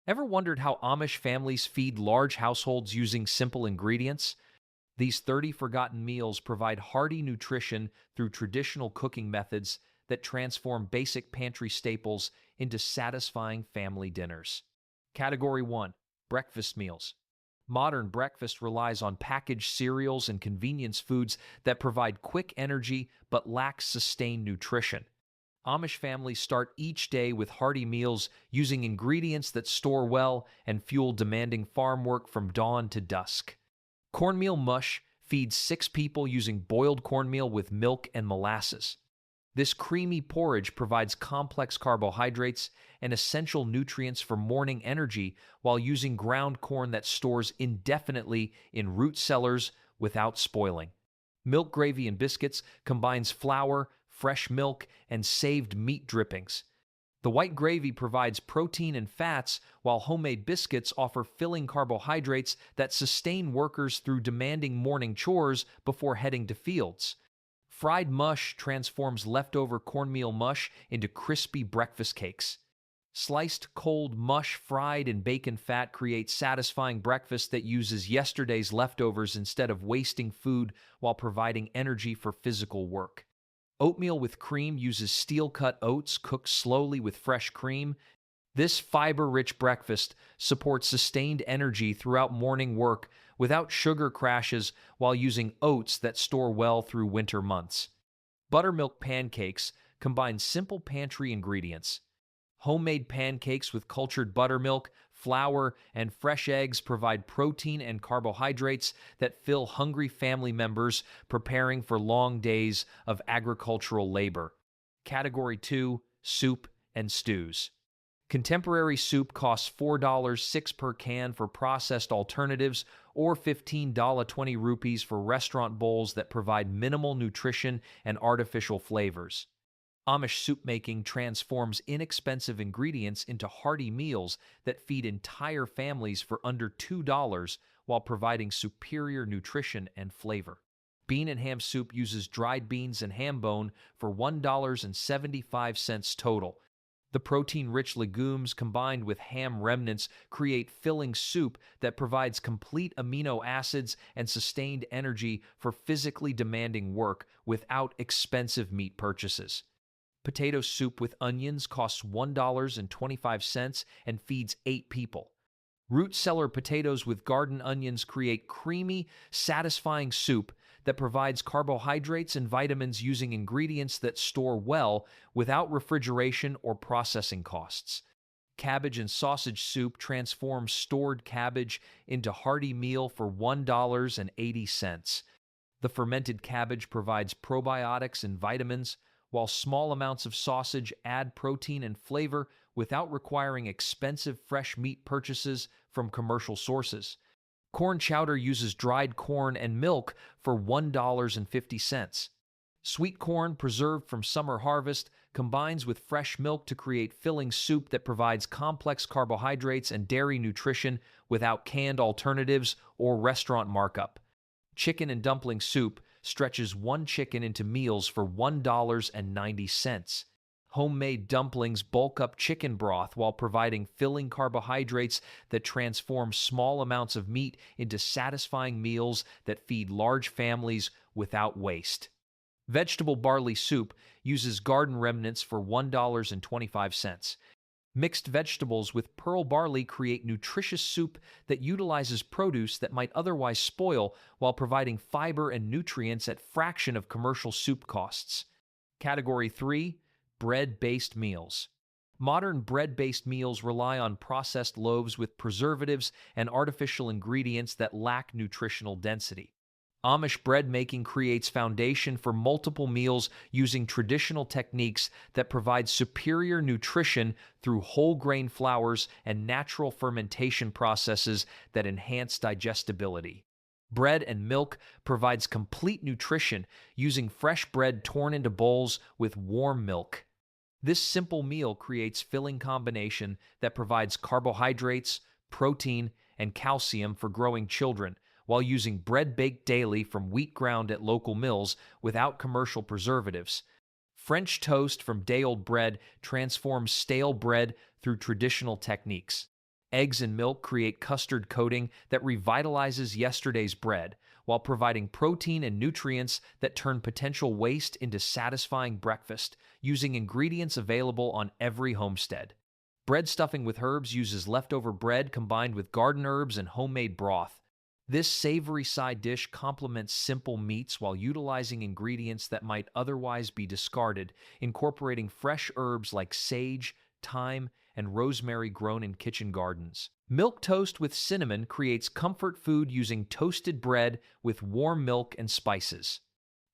Ever wondered how Amish families feed large households using simple ingredients? These 30 forgotten meals provide hearty nutrition through traditional cooking methods that transform basic pantry staples into satisfying family dinners. Category 1: Breakfast meals. Modern breakfast relies on packaged cereals and convenience foods that provide quick energy but lack sustained nutrition. Amish families start each day with hearty meals using ingredients that store well and fuel demanding farm work from dawn to dusk. Cornmeal mush feeds 6 people using boiled cornmeal with milk and molasses. This creamy porridge provides complex carbohydrates and essential nutrients for morning energy while using ground corn that stores indefinitely in root cellars without spoiling. Milk gravy and biscuits combines flour, fresh milk, and saved meat drippings. The white gravy provides protein and fats, while homemade biscuits offer filling carbohydrates that sustain workers through demanding morning chores before heading to fields. Fried mush transforms leftover cornmeal mush into crispy breakfast cakes. Sliced cold mush fried in bacon fat creates satisfying breakfast that uses yesterday's leftovers instead of wasting food while providing energy for physical work. Oatmeal with cream uses steel-cut oats cooked slowly with fresh cream. This fiber-rich breakfast supports sustained energy throughout morning work without sugar crashes while using oats that store well through winter months. Buttermilk pancakes combine simple pantry ingredients. Homemade pancakes with cultured buttermilk, flour, and fresh eggs provide protein and carbohydrates that fill hungry family members preparing for long days of agricultural labor. Category 2: Soup and Stews. Contemporary soup costs $4.06 per can for processed alternatives or $15.20 for restaurant bowls that provide minimal nutrition and artificial flavors. Amish soup making transforms inexpensive ingredients into hearty meals that feed entire families for under $2 while providing superior nutrition and flavor. Bean and ham soup uses dried beans and ham bone for $1.75 total. The protein-rich legumes combined with ham remnants create filling soup that provides complete amino acids and sustained energy for physically demanding work without expensive meat purchases. Potato soup with onions costs $1.25 and feeds 8 people. Root cellar potatoes with garden onions create creamy, satisfying soup that provides carbohydrates and vitamins using ingredients that store well without refrigeration or processing costs. Cabbage and sausage soup transforms stored cabbage into hearty meal for $1.80. The fermented cabbage provides probiotics and vitamins, while small amounts of sausage add protein and flavor without requiring expensive fresh meat purchases from commercial sources. Corn chowder uses dried corn and milk for $1.50. Sweet corn preserved from summer harvest combines with fresh milk to create filling soup that provides complex carbohydrates and dairy nutrition without canned alternatives or restaurant markup. Chicken and dumpling soup stretches one chicken into meals for $1.90. Homemade dumplings bulk up chicken broth while providing filling carbohydrates that transform small amounts of meat into satisfying meals that feed large families without waste. Vegetable barley soup uses garden remnants for $1.25. Mixed vegetables with pearl barley create nutritious soup that utilizes produce that might otherwise spoil while providing fiber and nutrients at fraction of commercial soup costs. Category 3: Bread-based meals. Modern bread-based meals rely on processed loaves with preservatives and artificial ingredients that lack nutritional density. Amish bread making creates foundation for multiple meals using traditional techniques that provide superior nutrition through whole grain flours and natural fermentation processes that enhance digestibility. Bread and milk provides complete nutrition using fresh bread torn into bowls with warm milk. This simple meal creates filling combination that provides carbohydrates, protein, and calcium for growing children, while using bread baked daily from wheat ground at local mills without commercial preservatives. French toast from day-old bread transforms stale bread through traditional techniques. Eggs and milk create custard coating that revitalizes yesterday's bread, while providing protein and nutrients that turn potential waste into satisfying breakfast, using ingredients available on every homestead. Bread stuffing with herbs uses leftover bread combined with garden herbs and homemade broth. This savory side dish complements simple meats while utilizing ingredients that might otherwise be discarded, incorporating fresh herbs like sage, thyme, and rosemary grown in kitchen gardens. Milk toast with cinnamon creates comfort food using toasted bread with warm milk and spices.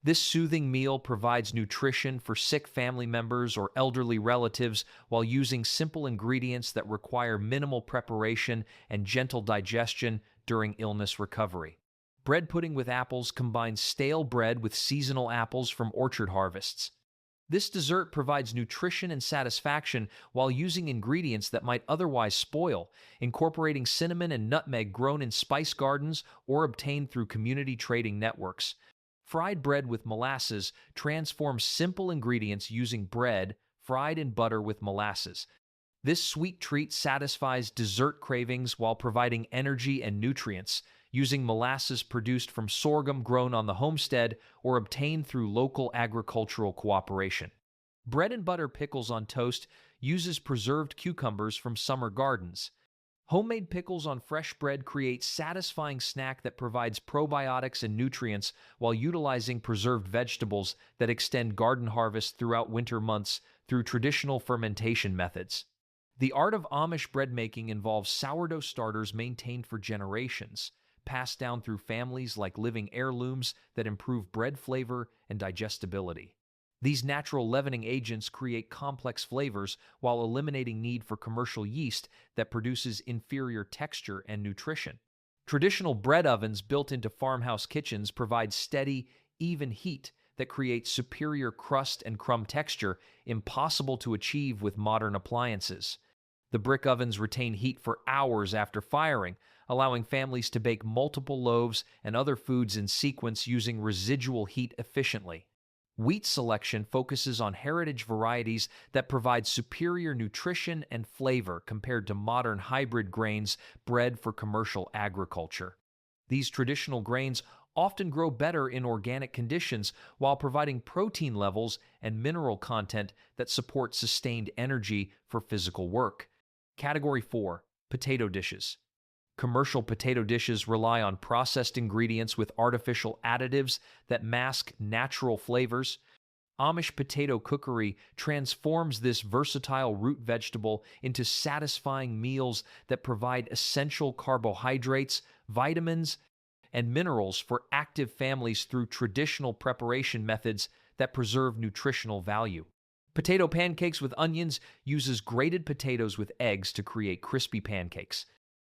This soothing meal provides nutrition for sick family members or elderly relatives while using simple ingredients that require minimal preparation and gentle digestion during illness recovery. Bread pudding with apples combines stale bread with seasonal apples from orchard harvests. This dessert provides nutrition and satisfaction while using ingredients that might otherwise spoil, incorporating cinnamon and nutmeg grown in spice gardens or obtained through community trading networks. Fried bread with molasses transforms simple ingredients using bread fried in butter with molasses. This sweet treat satisfies dessert cravings while providing energy and nutrients, using molasses produced from sorghum grown on the homestead or obtained through local agricultural cooperation. Bread and butter pickles on toast uses preserved cucumbers from summer gardens. Homemade pickles on fresh bread create satisfying snack that provides probiotics and nutrients while utilizing preserved vegetables that extend garden harvest throughout winter months through traditional fermentation methods. The art of Amish bread making involves sourdough starters maintained for generations, passed down through families like living heirlooms that improve bread flavor and digestibility. These natural leavening agents create complex flavors while eliminating need for commercial yeast that produces inferior texture and nutrition. Traditional bread ovens built into farmhouse kitchens provide steady, even heat that creates superior crust and crumb texture impossible to achieve with modern appliances. The brick ovens retain heat for hours after firing, allowing families to bake multiple loaves and other foods in sequence using residual heat efficiently. Wheat selection focuses on heritage varieties that provide superior nutrition and flavor compared to modern hybrid grains bred for commercial agriculture. These traditional grains often grow better in organic conditions while providing protein levels and mineral content that support sustained energy for physical work. Category 4. Potato dishes. Commercial potato dishes rely on processed ingredients with artificial additives that mask natural flavors. Amish potato cookery transforms this versatile root vegetable into satisfying meals that provide essential carbohydrates, vitamins, and minerals for active families through traditional preparation methods that preserve nutritional value. Potato pancakes with onions uses grated potatoes with eggs to create crispy pancakes.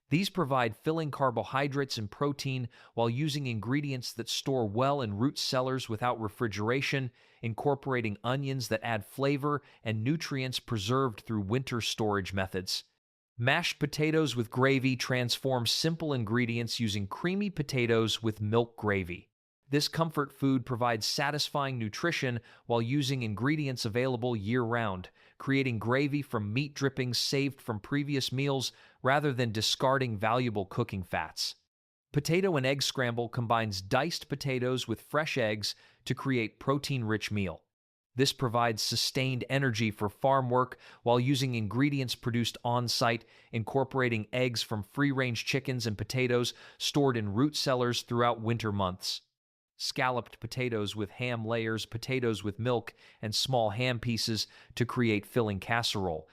These provide filling carbohydrates and protein while using ingredients that store well in root cellars without refrigeration, incorporating onions that add flavor and nutrients preserved through winter storage methods. Mashed potatoes with gravy transform simple ingredients using creamy potatoes with milk gravy. This comfort food provides satisfying nutrition while using ingredients available year-round, creating gravy from meat drippings saved from previous meals rather than discarding valuable cooking fats. Potato and egg scramble combines diced potatoes with fresh eggs to create protein-rich meal. This provides sustained energy for farm work while using ingredients produced on-site, incorporating eggs from free-range chickens and potatoes stored in root cellars throughout winter months. Scalloped potatoes with ham layers, potatoes with milk, and small ham pieces to create filling casserole.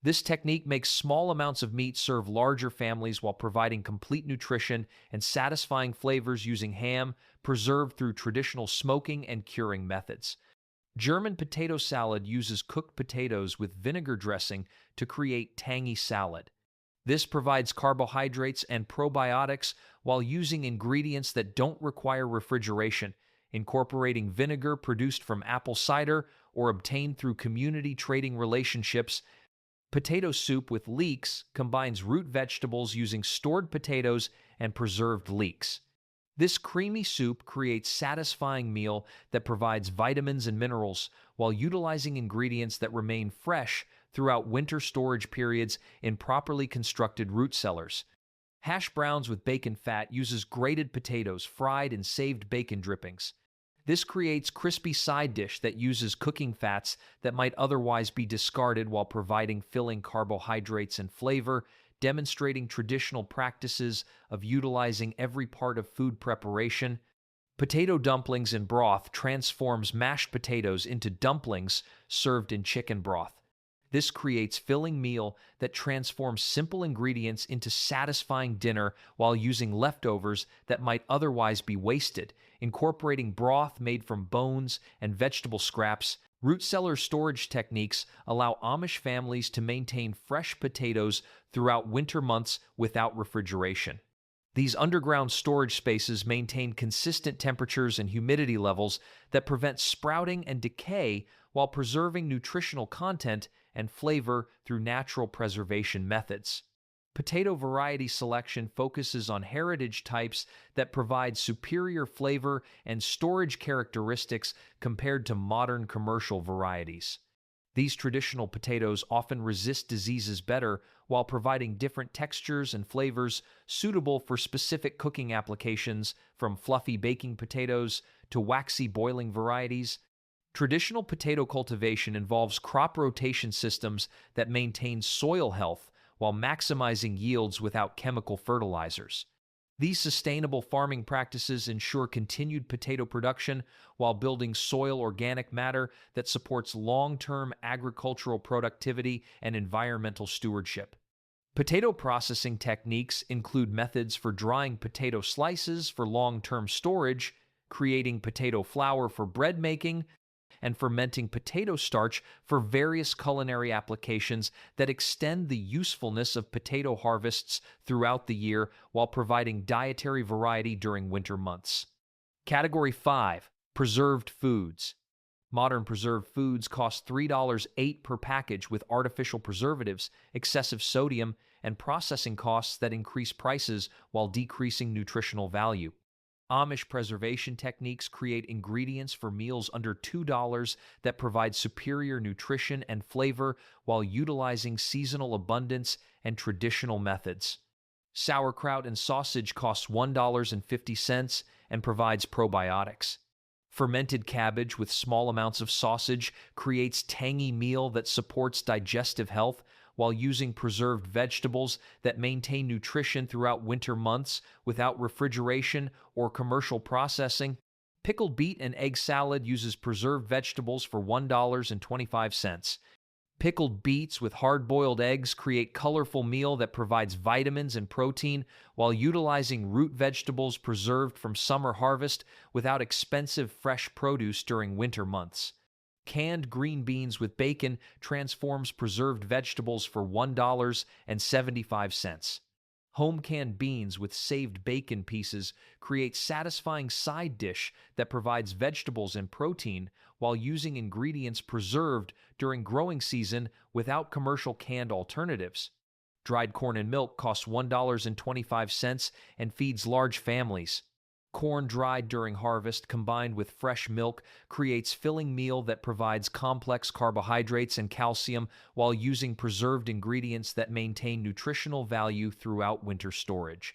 This technique makes small amounts of meat serve larger families while providing complete nutrition and satisfying flavors using ham preserved through traditional smoking and curing methods. German potato salad uses cooked potatoes with vinegar dressing to create tangy salad. This provides carbohydrates and probiotics while using ingredients that don't require refrigeration, incorporating vinegar produced from apple cider or obtained through community trading relationships. Potato soup with leeks combines root vegetables using stored potatoes and preserved leeks. This creamy soup creates satisfying meal that provides vitamins and minerals while utilizing ingredients that remain fresh throughout winter storage periods in properly constructed root cellars. Hash browns with bacon fat uses grated potatoes fried in saved bacon drippings. This creates crispy side dish that uses cooking fats that might otherwise be discarded while providing filling carbohydrates and flavor, demonstrating traditional practices of utilizing every part of food preparation. Potato dumplings in broth transforms mashed potatoes into dumplings served in chicken broth. This creates filling meal that transforms simple ingredients into satisfying dinner while using leftovers that might otherwise be wasted. Incorporating broth made from bones and vegetable scraps, root cellar storage techniques allow Amish families to maintain fresh potatoes throughout winter months without refrigeration. These underground storage spaces maintain consistent temperatures and humidity levels that prevent sprouting and decay while preserving nutritional content and flavor through natural preservation methods. Potato variety selection focuses on heritage types that provide superior flavor and storage characteristics compared to modern commercial varieties. These traditional potatoes often resist diseases better while providing different textures and flavors suitable for specific cooking applications, from fluffy baking potatoes to waxy boiling varieties. Traditional potato cultivation involves crop rotation systems that maintain soil health while maximizing yields without chemical fertilizers. These sustainable farming practices ensure continued potato production while building soil organic matter that supports long-term agricultural productivity and environmental stewardship. Potato processing techniques include methods for drying potato slices for long-term storage, creating potato flour for bread making, and fermenting potato starch for various culinary applications that extend the usefulness of potato harvests throughout the year while providing dietary variety during winter months. Category 5. Preserved foods. Modern preserved foods cost $3.08 per package with artificial preservatives, excessive sodium, and processing costs that increase prices while decreasing nutritional value. Amish preservation techniques create ingredients for meals under $2 that provide superior nutrition and flavor while utilizing seasonal abundance and traditional methods. Sauerkraut and sausage costs $1.50 and provides probiotics. Fermented cabbage with small amounts of sausage creates tangy meal that supports digestive health while using preserved vegetables that maintain nutrition throughout winter months without refrigeration or commercial processing. Pickled beet and egg salad uses preserved vegetables for $1.25. Pickled beets with hard-boiled eggs create colorful meal that provides vitamins and protein while utilizing root vegetables preserved from summer harvest without expensive fresh produce during winter months. Canned green beans with bacon transforms preserved vegetables for $1.75. Home canned beans with saved bacon pieces create satisfying side dish that provides vegetables and protein while using ingredients preserved during growing season without commercial canned alternatives. Dried corn and milk costs $1.25 and feeds large families. Corn dried during harvest combined with fresh milk creates filling meal that provides complex carbohydrates and calcium while using preserved ingredients that maintain nutritional value throughout winter storage.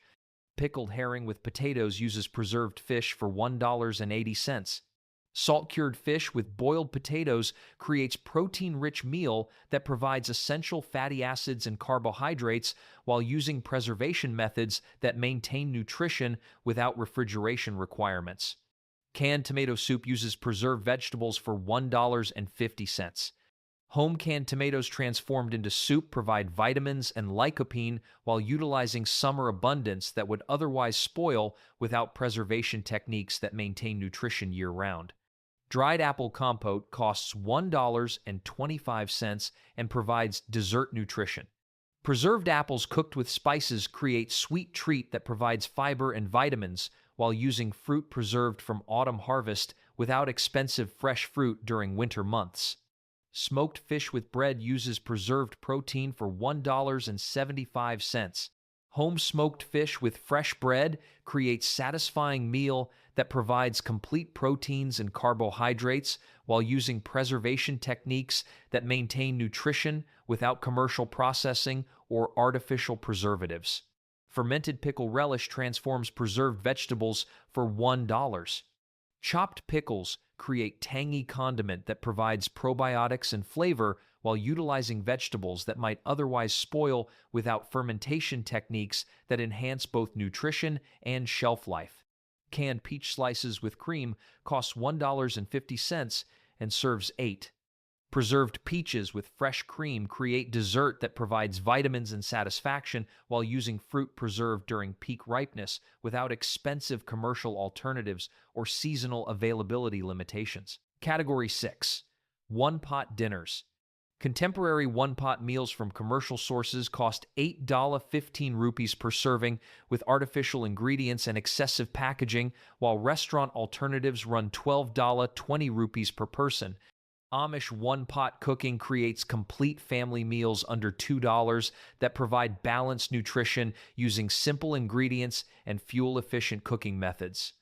Pickled herring with potatoes uses preserved fish for $1.80. Salt-cured fish with boiled potatoes creates protein-rich meal that provides essential fatty acids and carbohydrates while using preservation methods that maintain nutrition without refrigeration requirements. Canned tomato soup uses preserved vegetables for $1.50. Home canned tomatoes transformed into soup provide vitamins and lycopene while utilizing summer abundance that would otherwise spoil without preservation techniques that maintain nutrition year-round. Dried apple compote costs $1.25 and provides dessert nutrition. Preserved apples cooked with spices create sweet treat that provides fiber and vitamins while using fruit preserved from autumn harvest without expensive fresh fruit during winter months. Smoked fish with bread uses preserved protein for $1.75. Home smoked fish with fresh bread creates satisfying meal that provides complete proteins and carbohydrates while using preservation techniques that maintain nutrition without commercial processing or artificial preservatives. Fermented pickle relish transforms preserved vegetables for $1. Chopped pickles create tangy condiment that provides probiotics and flavor while utilizing vegetables that might otherwise spoil without fermentation techniques that enhance both nutrition and shelf life. Canned peach slices with cream costs $1.50 and serves 8. Preserved peaches with fresh cream create dessert that provides vitamins and satisfaction while using fruit preserved during peak ripeness without expensive commercial alternatives or seasonal availability limitations. Category 6. One-pot dinners. Contemporary one-pot meals from commercial sources cost $8.15 rupees per serving with artificial ingredients and excessive packaging, while restaurant alternatives run $12.20 rupees per person. Amish one-pot cooking creates complete family meals under $2 that provide balanced nutrition using simple ingredients and fuel-efficient cooking methods.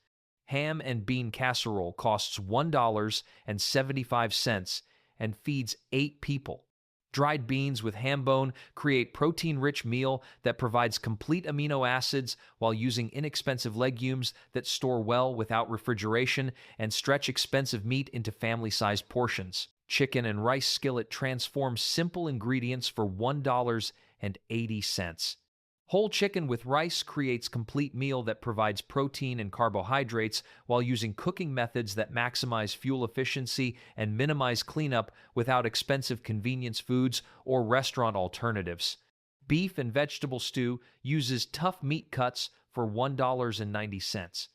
Ham and bean casserole costs $1.75 and feeds 8 people. Dried beans with ham bone create protein-rich meal that provides complete amino acids while using inexpensive legumes that store well without refrigeration and stretch expensive meat into family-sized portions. Chicken and rice skillet transforms simple ingredients for $1.80. Whole chicken with rice creates complete meal that provides protein and carbohydrates while using cooking methods that maximize fuel efficiency and minimize cleanup without expensive convenience foods or restaurant alternatives. Beef and vegetable stew uses tough meat cuts for $1.90.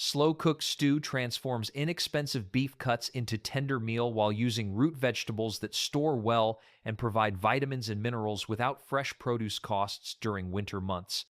Slow-cooked stew transforms inexpensive beef cuts into tender meal while using root vegetables that store well and provide vitamins and minerals without fresh produce costs during winter months.